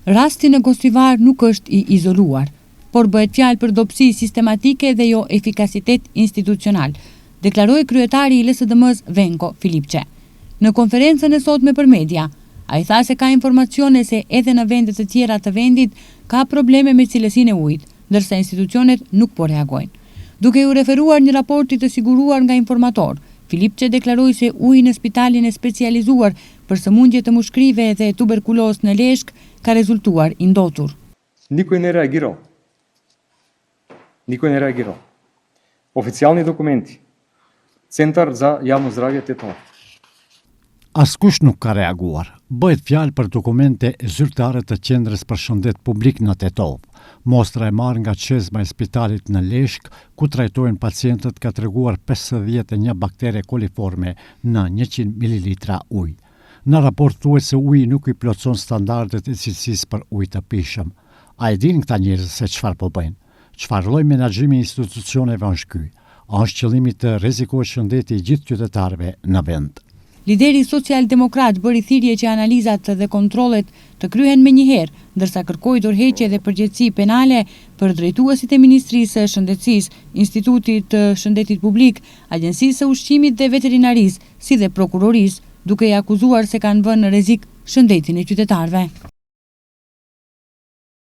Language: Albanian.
Rasti në Gostivar nuk është i izoluar, por bëhet fjalë për dobësi sistematike dhe jo efikasitet institucional, deklaroi kryetari i LSDM-s Venko Filipçe. Në konferencën e sotme për media, ai tha se ka informacione se edhe në vendet të tjera të vendit ka probleme me cilësinë e ujit, ndërsa institucionet nuk po reagojnë. Duke u referuar një raporti të siguruar nga informator, Filipçe deklaroi se uji në spitalin e specializuar për sëmundje të mushkrive dhe tuberkulozë në Leshk ka rezultuar i ndotur. Никой не реагирал. Никой не реагирал. Официални документи. Център за явно здраве Тетов. Askush nuk ka reaguar. Bëhet fjalë për dokumente zyrtare të qendrës për shëndet publik në Tetov. Mostra e marrë nga çezma e spitalit në Leshk, ku trajtojnë pacientët, ka treguar 51 baktere koliforme në 100 ml ujë. Në raport thuhet se uji nuk i plotëson standardet e cilësisë për ujë të pishëm. A e dinë këta njerëz se çfarë po bëjnë? Çfarë lloj menaxhimi institucioneve është ky? A është qëllimi të rrezikohet shëndeti i gjithë qytetarëve në vend? Lideri social-demokrat bëri thirrje që analizat dhe kontrollet të kryhen menjëherë, ndërsa kërkoi dorëheqje dhe përgjegjësi penale për drejtuesit e Ministrisë së Shëndetësisë, Institutit të Shëndetit Publik, Agjencisë së Ushqimit dhe Veterinarisë, si dhe prokurorisë, duke i akuzuar se kanë vënë në rrezik shëndetin e qytetarëve.